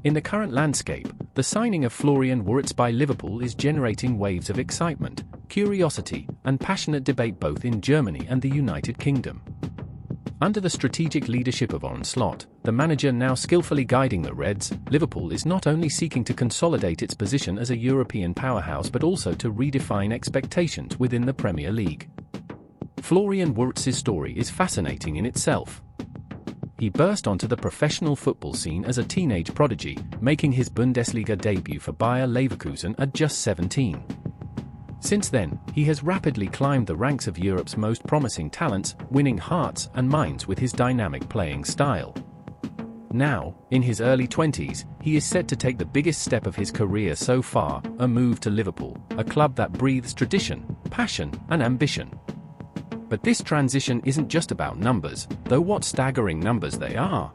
In the current landscape, the signing of Florian Wirtz by Liverpool is generating waves of excitement, curiosity, and passionate debate both in Germany and the United Kingdom. Under the strategic leadership of Arne Slot, the manager now skillfully guiding the Reds, Liverpool is not only seeking to consolidate its position as a European powerhouse but also to redefine expectations within the Premier League. Florian Wirtz's story is fascinating in itself. He burst onto the professional football scene as a teenage prodigy, making his Bundesliga debut for Bayer Leverkusen at just 17. Since then, he has rapidly climbed the ranks of Europe's most promising talents, winning hearts and minds with his dynamic playing style. Now, in his early 20s, he is set to take the biggest step of his career so far, a move to Liverpool, a club that breathes tradition, passion, and ambition. But this transition isn't just about numbers, though what staggering numbers they are.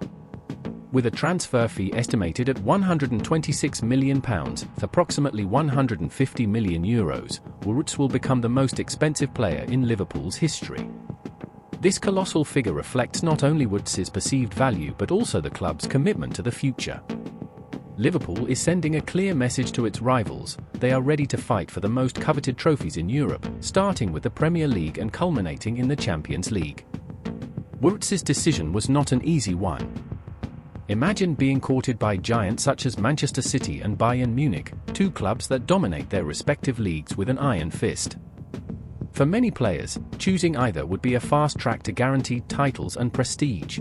With a transfer fee estimated at £126 million, approximately €150 million, Wirtz will become the most expensive player in Liverpool's history. This colossal figure reflects not only Wirtz's perceived value but also the club's commitment to the future. Liverpool is sending a clear message to its rivals: they are ready to fight for the most coveted trophies in Europe, starting with the Premier League and culminating in the Champions League. Wirtz's decision was not an easy one. Imagine being courted by giants such as Manchester City and Bayern Munich, two clubs that dominate their respective leagues with an iron fist. For many players, choosing either would be a fast track to guaranteed titles and prestige.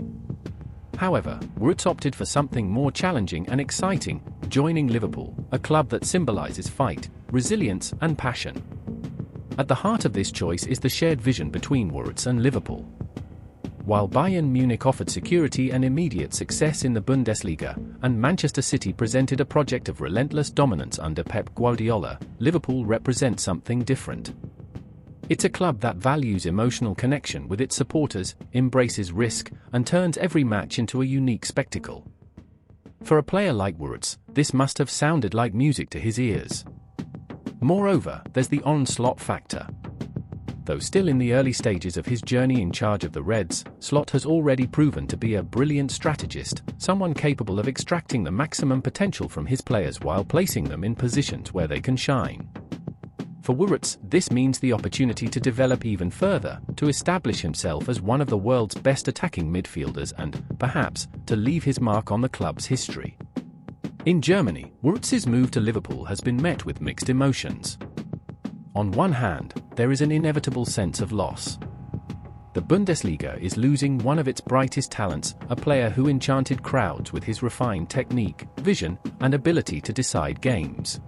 However, Wirtz opted for something more challenging and exciting, joining Liverpool, a club that symbolizes fight, resilience, and passion. At the heart of this choice is the shared vision between Wirtz and Liverpool. While Bayern Munich offered security and immediate success in the Bundesliga, and Manchester City presented a project of relentless dominance under Pep Guardiola, Liverpool represents something different. It's a club that values emotional connection with its supporters, embraces risk, and turns every match into a unique spectacle. For a player like Wirtz, this must have sounded like music to his ears. Moreover, there's the Arne Slot factor. Though still in the early stages of his journey in charge of the Reds, Slot has already proven to be a brilliant strategist, someone capable of extracting the maximum potential from his players while placing them in positions where they can shine. For Wirtz, this means the opportunity to develop even further, to establish himself as one of the world's best attacking midfielders and, perhaps, to leave his mark on the club's history. In Germany, Wirtz's move to Liverpool has been met with mixed emotions. On one hand, there is an inevitable sense of loss. The Bundesliga is losing one of its brightest talents, a player who enchanted crowds with his refined technique, vision, and ability to decide games.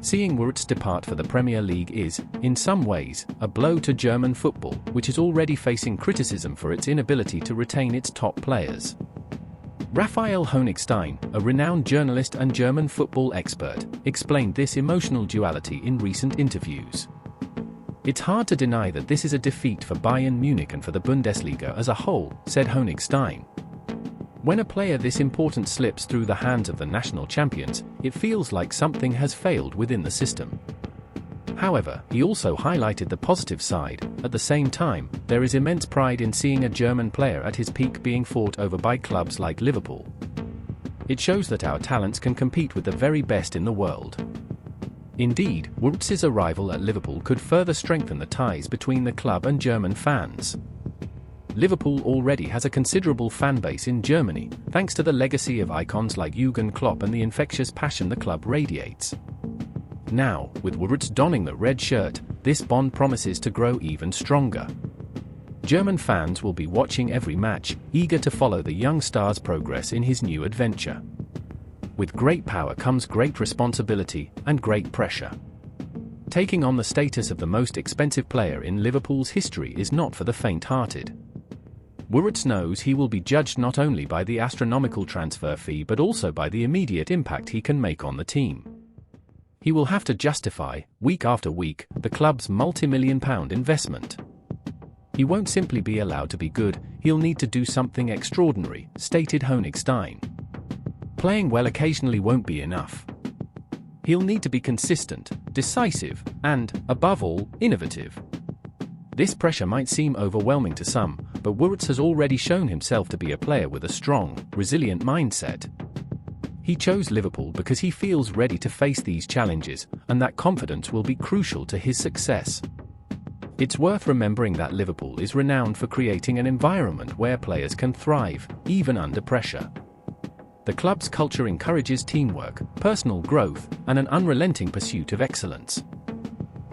Seeing Wirtz depart for the Premier League is, in some ways, a blow to German football, which is already facing criticism for its inability to retain its top players. Raphael Honigstein, a renowned journalist and German football expert, explained this emotional duality in recent interviews. It's hard to deny that this is a defeat for Bayern Munich and for the Bundesliga as a whole, said Honigstein. When a player this important slips through the hands of the national champions, it feels like something has failed within the system. However, he also highlighted the positive side. At the same time, there is immense pride in seeing a German player at his peak being fought over by clubs like Liverpool. It shows that our talents can compete with the very best in the world. Indeed, Wirtz's arrival at Liverpool could further strengthen the ties between the club and German fans. Liverpool already has a considerable fan base in Germany, thanks to the legacy of icons like Jurgen Klopp and the infectious passion the club radiates. Now, with Wirtz donning the red shirt, this bond promises to grow even stronger. German fans will be watching every match, eager to follow the young star's progress in his new adventure. With great power comes great responsibility and great pressure. Taking on the status of the most expensive player in Liverpool's history is not for the faint-hearted. Wirtz knows he will be judged not only by the astronomical transfer fee but also by the immediate impact he can make on the team. He will have to justify, week after week, the club's multi-million-pound investment. He won't simply be allowed to be good, he'll need to do something extraordinary, stated Honigstein. Playing well occasionally won't be enough. He'll need to be consistent, decisive, and, above all, innovative. This pressure might seem overwhelming to some, but Wirtz has already shown himself to be a player with a strong, resilient mindset. He chose Liverpool because he feels ready to face these challenges, and that confidence will be crucial to his success. It's worth remembering that Liverpool is renowned for creating an environment where players can thrive, even under pressure. The club's culture encourages teamwork, personal growth, and an unrelenting pursuit of excellence.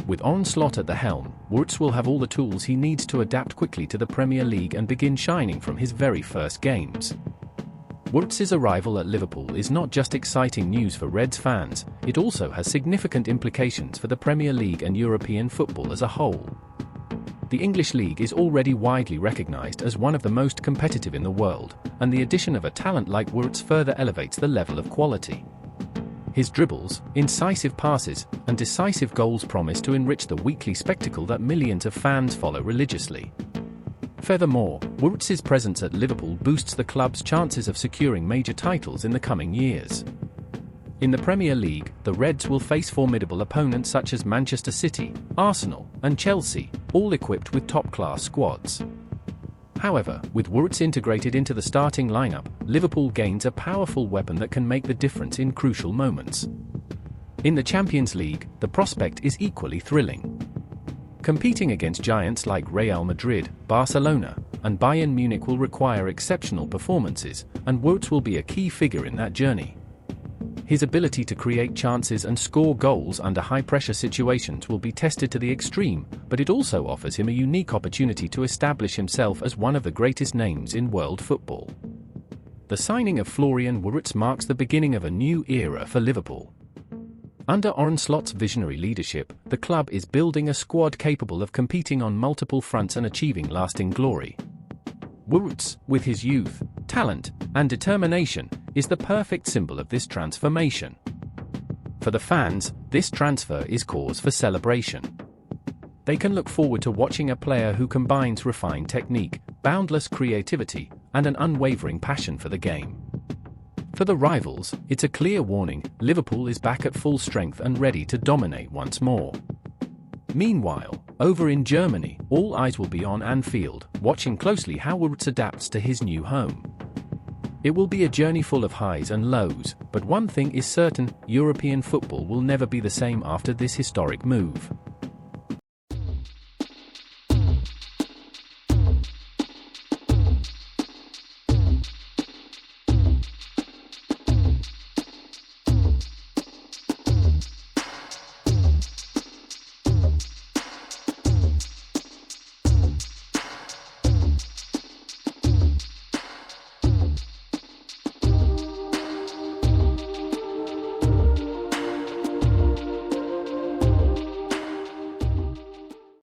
With Arne Slot at the helm, Wirtz will have all the tools he needs to adapt quickly to the Premier League and begin shining from his very first games. Wirtz's arrival at Liverpool is not just exciting news for Reds fans, it also has significant implications for the Premier League and European football as a whole. The English League is already widely recognised as one of the most competitive in the world, and the addition of a talent like Wirtz further elevates the level of quality. His dribbles, incisive passes, and decisive goals promise to enrich the weekly spectacle that millions of fans follow religiously. Furthermore, Wirtz's presence at Liverpool boosts the club's chances of securing major titles in the coming years. In the Premier League, the Reds will face formidable opponents such as Manchester City, Arsenal, and Chelsea, all equipped with top-class squads. However, with Wirtz integrated into the starting lineup, Liverpool gains a powerful weapon that can make the difference in crucial moments. In the Champions League, the prospect is equally thrilling. Competing against giants like Real Madrid, Barcelona, and Bayern Munich will require exceptional performances, and Wirtz will be a key figure in that journey. His ability to create chances and score goals under high-pressure situations will be tested to the extreme, but it also offers him a unique opportunity to establish himself as one of the greatest names in world football. The signing of Florian Wirtz marks the beginning of a new era for Liverpool. Under Arne Slot's visionary leadership, the club is building a squad capable of competing on multiple fronts and achieving lasting glory. Wirtz, with his youth, talent, and determination, is the perfect symbol of this transformation. For the fans, this transfer is cause for celebration. They can look forward to watching a player who combines refined technique, boundless creativity, and an unwavering passion for the game. For the rivals, it's a clear warning: Liverpool is back at full strength and ready to dominate once more. Meanwhile, over in Germany, all eyes will be on Anfield, watching closely how Wirtz adapts to his new home. It will be a journey full of highs and lows, but one thing is certain: European football will never be the same after this historic move.